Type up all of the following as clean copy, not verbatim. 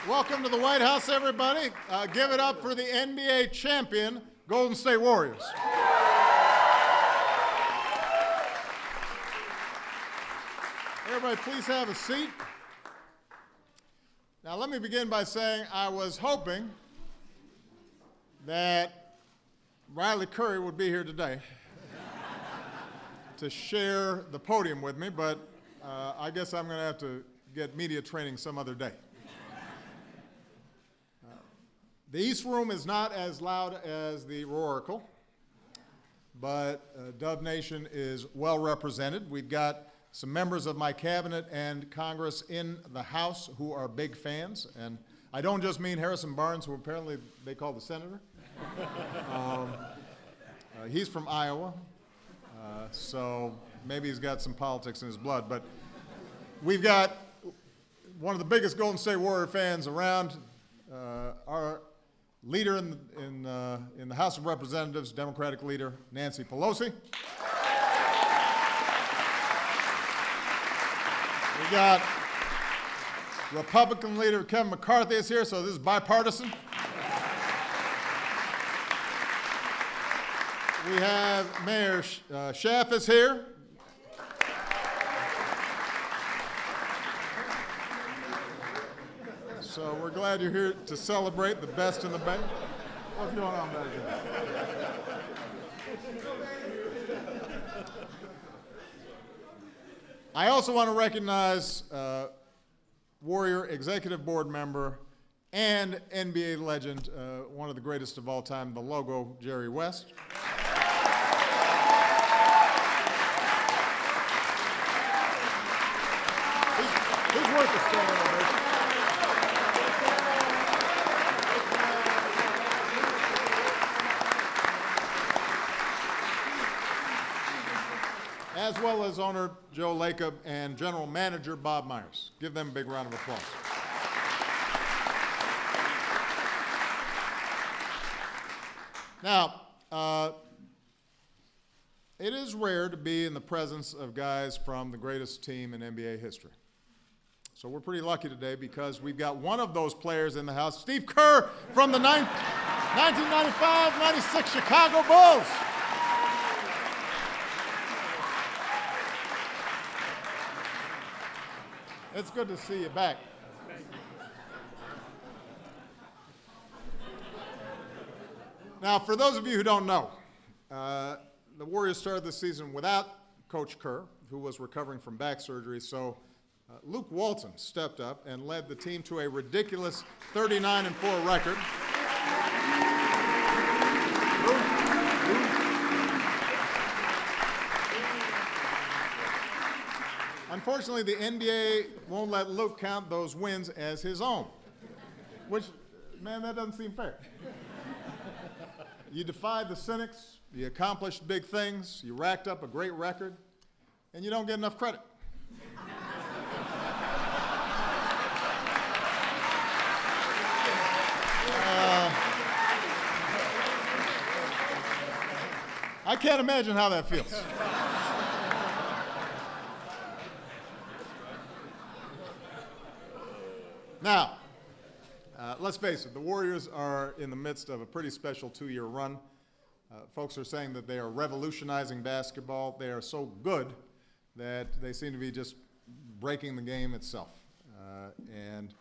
Welcome to the White House, everybody. Give it up for the NBA champion, Golden State Warriors. Everybody, please have a seat. Now, let me begin by saying I was hoping that Riley Curry would be here today to share the podium with me, but I guess I'm going to have to get media training some other day. The East Room is not as loud as the Roaracle, but Dove Nation is well represented. We've got some members of my cabinet and Congress in the House who are big fans, and I don't just mean Harrison Barnes, who apparently they call the senator. He's from Iowa, so maybe he's got some politics in his blood, but we've got one of the biggest Golden State Warrior fans around, our leader in the House of Representatives, Democratic leader Nancy Pelosi. We got Republican leader Kevin McCarthy is here, so this is bipartisan. We have Mayor Schaaf is here. So we're glad you're here to celebrate the best in the Bay. What's going on back there? I also want to recognize Warrior Executive Board member and NBA legend, one of the greatest of all time, the Logo, Jerry West. He's worth a standing ovation. As well as owner Joe Lacob and general manager Bob Myers. Give them a big round of applause. Now, it is rare to be in the presence of guys from the greatest team in NBA history. So we're pretty lucky today because we've got one of those players in the house, Steve Kerr from the 1995-96 Chicago Bulls. It's good to see you back. Now, for those of you who don't know, the Warriors started the season without Coach Kerr, who was recovering from back surgery, so Luke Walton stepped up and led the team to a ridiculous 39-4 record. Unfortunately, the NBA won't let Luke count those wins as his own, which, man, that doesn't seem fair. You defied the cynics, you accomplished big things, you racked up a great record, and you don't get enough credit. I can't imagine how that feels. Now, let's face it, the Warriors are in the midst of a pretty special two-year run. Folks are saying that they are revolutionizing basketball. They are so good that they seem to be just breaking the game itself. And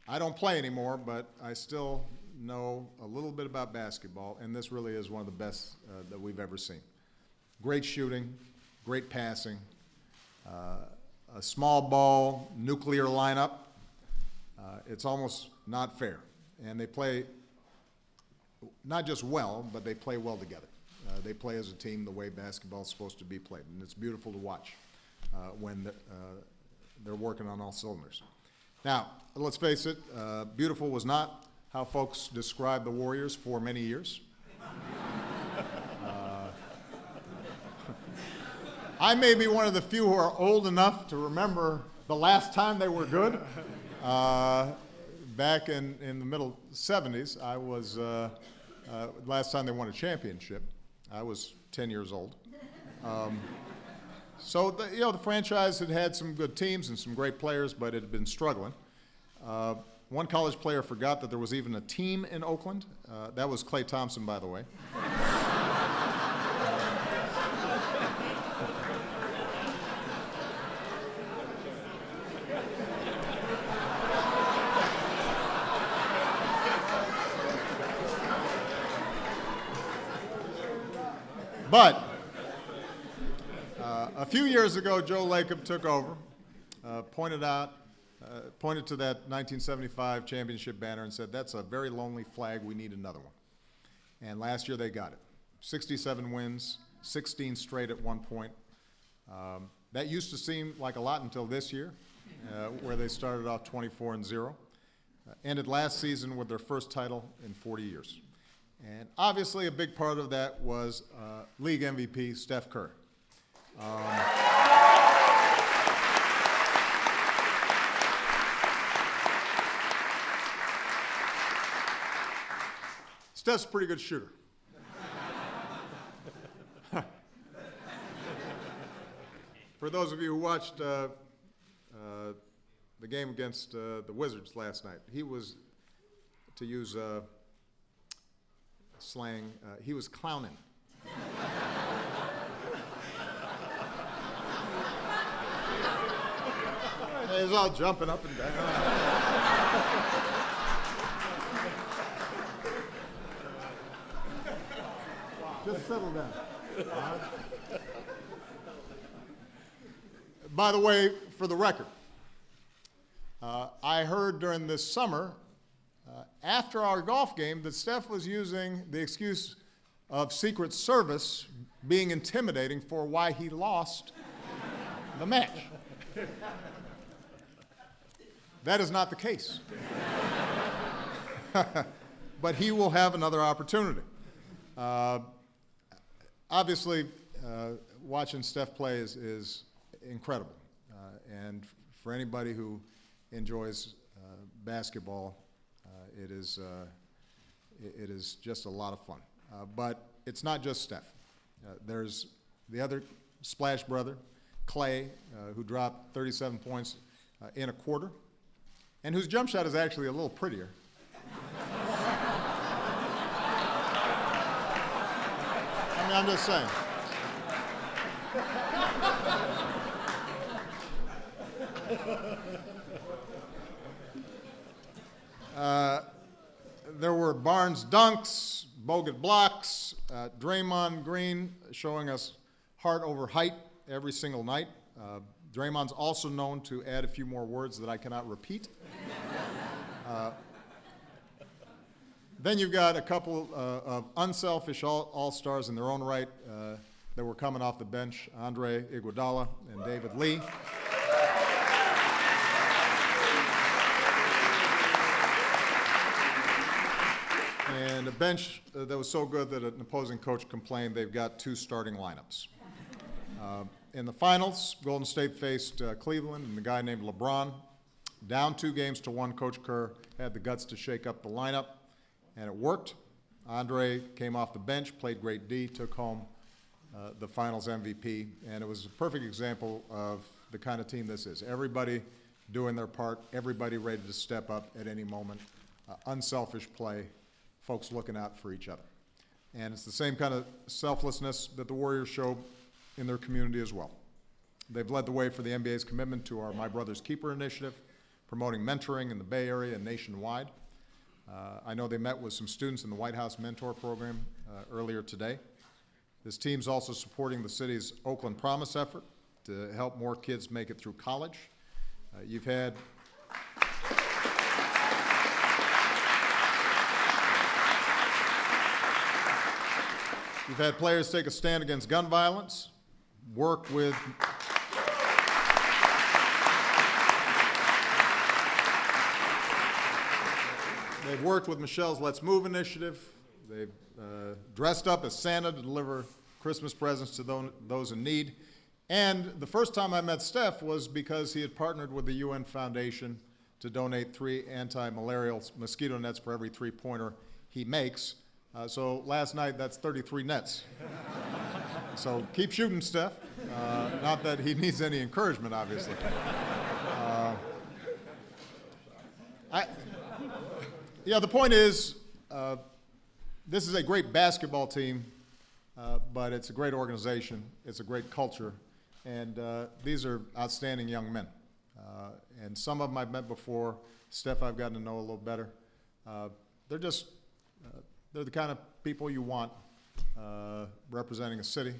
I don't play anymore, but I still know a little bit about basketball, and this really is one of the best that we've ever seen. Great shooting, great passing, a small ball, nuclear lineup. It's almost not fair. And they play not just well, but they play well together. They play as a team the way basketball is supposed to be played. And it's beautiful to watch when they're working on all cylinders. Now, let's face it, beautiful was not how folks described the Warriors for many years. I may be one of the few who are old enough to remember the last time they were good. Back in the middle 70s, I was, last time they won a championship, I was 10 years old. So, the franchise had had some good teams and some great players, but it had been struggling. one college player forgot that there was even a team in Oakland. That was Klay Thompson, by the way. But a few years ago, Joe Lacob took over, pointed to that 1975 championship banner and said, "That's a very lonely flag. We need another one." And last year they got it. 67 wins, 16 straight at one point. That used to seem like a lot until this year, where they started off 24-0. Ended last season with their first title in 40 years. And obviously a big part of that was league MVP Steph Curry. Steph's a pretty good shooter. For those of you who watched the game against the Wizards last night, he was, to use slang, he was clowning. He was all jumping up and down. Just settle down. By the way, for the record, I heard during this summer, after our golf game, that Steph was using the excuse of Secret Service being intimidating for why he lost the match. That is not the case. But he will have another opportunity. Obviously, watching Steph play is incredible. And for anybody who enjoys basketball, it is just a lot of fun. But it's not just Steph. There's the other Splash brother, Klay, who dropped 37 points in a quarter, and whose jump shot is actually a little prettier. I mean, I'm just saying. There were Barnes dunks, Bogut blocks, Draymond Green showing us heart over height every single night. Draymond's also known to add a few more words that I cannot repeat. Then you've got a couple of unselfish all-stars in their own right that were coming off the bench, Andre Iguodala and David Lee. And a bench that was so good that an opposing coach complained they've got two starting lineups. In the finals, Golden State faced Cleveland and a guy named LeBron. Down 2-1, Coach Kerr had the guts to shake up the lineup, and it worked. Andre came off the bench, played great D, took home the finals MVP, and it was a perfect example of the kind of team this is. Everybody doing their part, everybody ready to step up at any moment, unselfish play, folks looking out for each other. And it's the same kind of selflessness that the Warriors show in their community as well. They've led the way for the NBA's commitment to our My Brother's Keeper initiative, promoting mentoring in the Bay Area and nationwide. I know they met with some students in the White House Mentor Program earlier today. This team's also supporting the city's Oakland Promise effort to help more kids make it through college. You've had players take a stand against gun violence, work with they've worked with Michelle's Let's Move initiative. They've dressed up as Santa to deliver Christmas presents to those in need. And the first time I met Steph was because he had partnered with the UN Foundation to donate 3 anti-malarial mosquito nets for every 3-pointer he makes. So last night, that's 33 nets. So keep shooting, Steph. Not that he needs any encouragement, obviously. Yeah, the point is, this is a great basketball team, but it's a great organization. It's a great culture, and these are outstanding young men. And some of them I've met before. Steph, I've gotten to know a little better. They're just, they're the kind of people you want representing a city,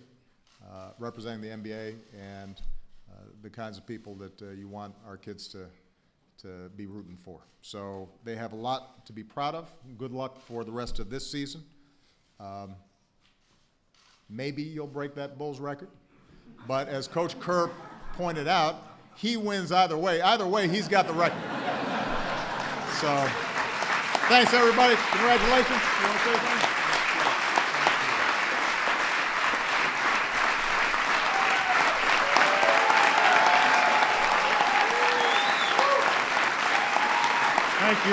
representing the NBA, and the kinds of people that you want our kids to be rooting for. So they have a lot to be proud of. Good luck for the rest of this season. Maybe you'll break that Bulls record, but as Coach Kerr pointed out, he wins either way. Either way, he's got the record. So, thanks everybody. Congratulations. You want to say something? Thank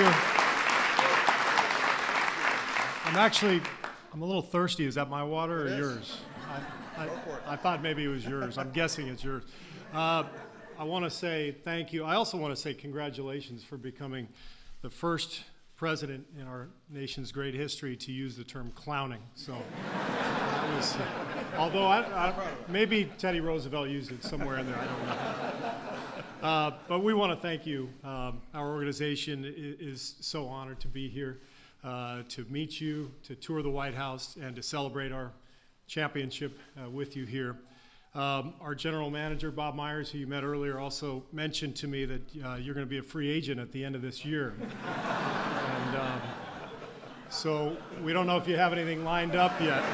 you. I'm a little thirsty. Is that my water or yours? I thought maybe it was yours. I'm guessing it's yours. I want to say thank you. I also want to say congratulations for becoming the first president in our nation's great history to use the term clowning. So that was, although maybe Teddy Roosevelt used it somewhere in there. I don't know. But we want to thank you. Our organization is so honored to be here, to meet you, to tour the White House, and to celebrate our championship with you here. Our general manager, Bob Myers, who you met earlier, also mentioned to me that you're going to be a free agent at the end of this year. And so we don't know if you have anything lined up yet.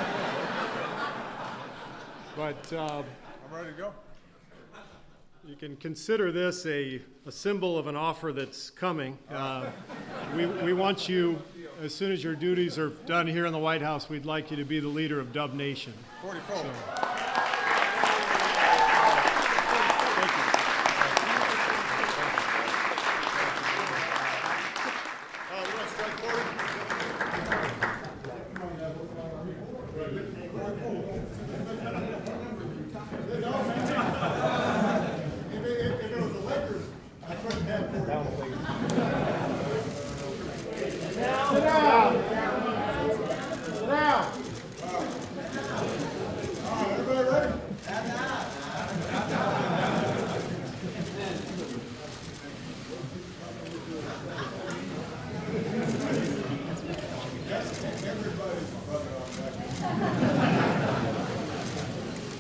But I'm ready to go. You can consider this a symbol of an offer that's coming. We want you, as soon as your duties are done here in the White House, we'd like you to be the leader of Dub Nation. 44. So.